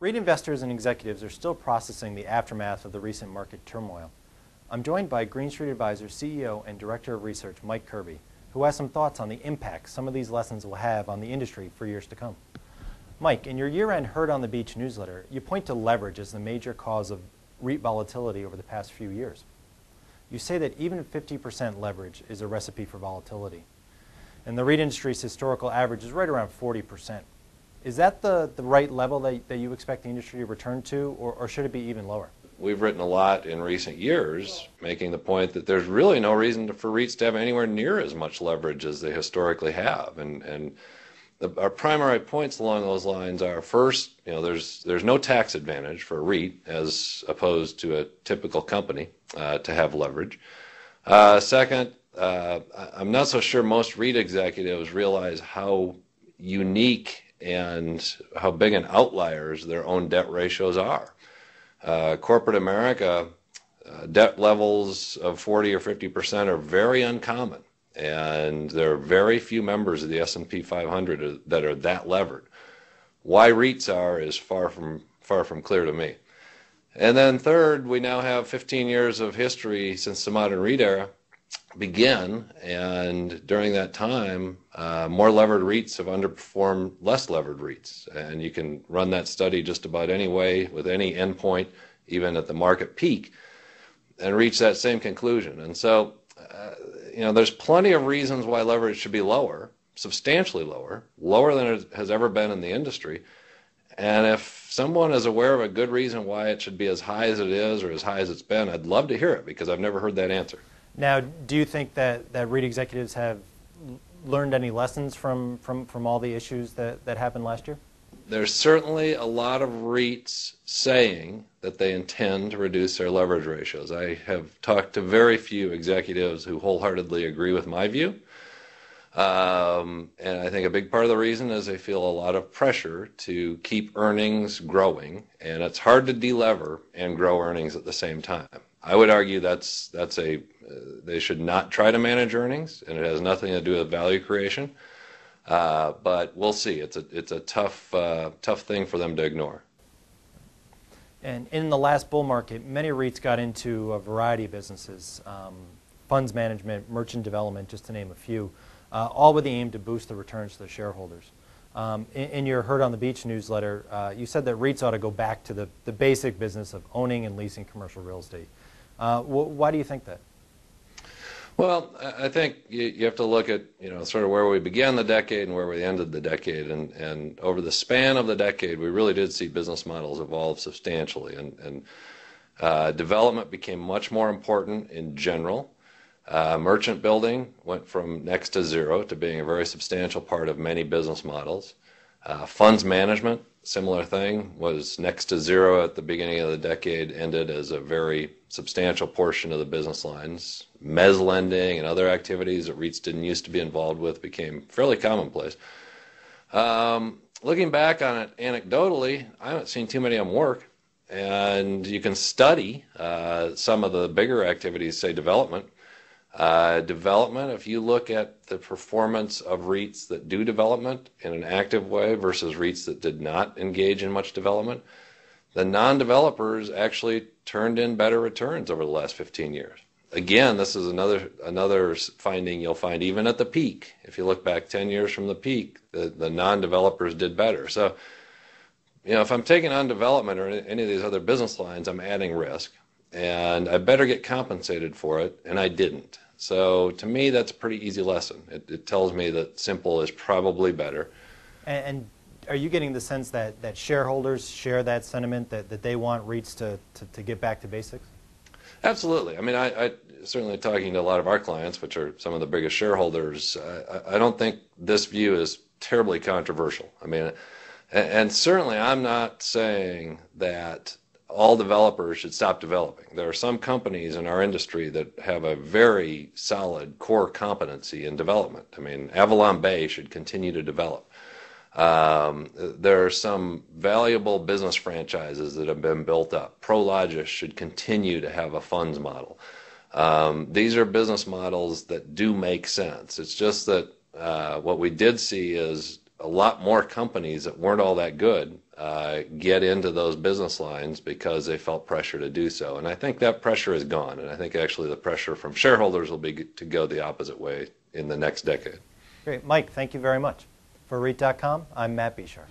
REIT investors and executives are still processing the aftermath of the recent market turmoil. I'm joined by Green Street Advisors CEO and Director of Research, Mike Kirby, who has some thoughts on the impact some of these lessons will have on the industry for years to come. Mike, in your year-end Herd on the Beach newsletter, you point to leverage as the major cause of REIT volatility over the past few years. You say that even 50% leverage is a recipe for volatility. And the REIT industry's historical average is right around 40%. Is that the right level that you expect the industry to return to, or should it be even lower? We've written a lot in recent years making the point that there's really no reason for REITs to have anywhere near as much leverage as they historically have. Our primary points along those lines are, first, there's no tax advantage for a REIT as opposed to a typical company to have leverage. Second, I'm not so sure most REIT executives realize how unique and how big an outliers their own debt ratios are. Corporate America, debt levels of 40 or 50% are very uncommon, and there are very few members of the S&P 500 that are that levered. Why REITs are is far from clear to me. And then third, we now have 15 years of history since the modern REIT era began, and during that time, more levered REITs have underperformed less levered REITs. And you can run that study just about any way with any endpoint, even at the market peak, and reach that same conclusion. And so, there's plenty of reasons why leverage should be lower, substantially lower than it has ever been in the industry. And if someone is aware of a good reason why it should be as high as it is or as high as it's been, I'd love to hear it, because I've never heard that answer. Now, do you think that REIT executives have learned any lessons from all the issues that happened last year? There's certainly a lot of REITs saying that they intend to reduce their leverage ratios. I have talked to very few executives who wholeheartedly agree with my view. And I think a big part of the reason is they feel a lot of pressure to keep earnings growing, and it's hard to delever and grow earnings at the same time. I would argue they should not try to manage earnings, and it has nothing to do with value creation. But we'll see. It's a tough thing for them to ignore. And in the last bull market, many REITs got into a variety of businesses, funds management, merchant development, just to name a few, all with the aim to boost the returns to their shareholders. In your Herd on the Beach newsletter, you said that REITs ought to go back to the basic business of owning and leasing commercial real estate. Why do you think that? Well, I think you have to look at sort of where we began the decade and where we ended the decade, and over the span of the decade, we really did see business models evolve substantially, and development became much more important in general. Merchant building went from next to zero to being a very substantial part of many business models. Funds management, similar thing, was next to zero at the beginning of the decade, ended as a very substantial portion of the business lines. Mezz lending and other activities that REITs didn't used to be involved with became fairly commonplace. Looking back on it anecdotally, I haven't seen too many of them work, and you can study some of the bigger activities, say development. If you look at the performance of REITs that do development in an active way versus REITs that did not engage in much development, the non-developers actually turned in better returns over the last 15 years. Again, this is another finding you'll find even at the peak. If you look back 10 years from the peak, the non-developers did better. So, if I'm taking on development or any of these other business lines, I'm adding risk, and I better get compensated for it, and I didn't. So to me, that's a pretty easy lesson. It tells me that simple is probably better. And are you getting the sense that shareholders share that sentiment, that they want REITs to get back to basics? Absolutely. I mean, I certainly talking to a lot of our clients, which are some of the biggest shareholders, I don't think this view is terribly controversial. I mean, and certainly I'm not saying that all developers should stop developing. There are some companies in our industry that have a very solid core competency in development. I mean, Avalon Bay should continue to develop. There are some valuable business franchises that have been built up. Prologis should continue to have a funds model. These are business models that do make sense. It's just that what we did see is a lot more companies that weren't all that good get into those business lines because they felt pressure to do so. And I think that pressure is gone. And I think actually the pressure from shareholders will be to go the opposite way in the next decade. Great. Mike, thank you very much. For REIT.com, I'm Matt Bishar.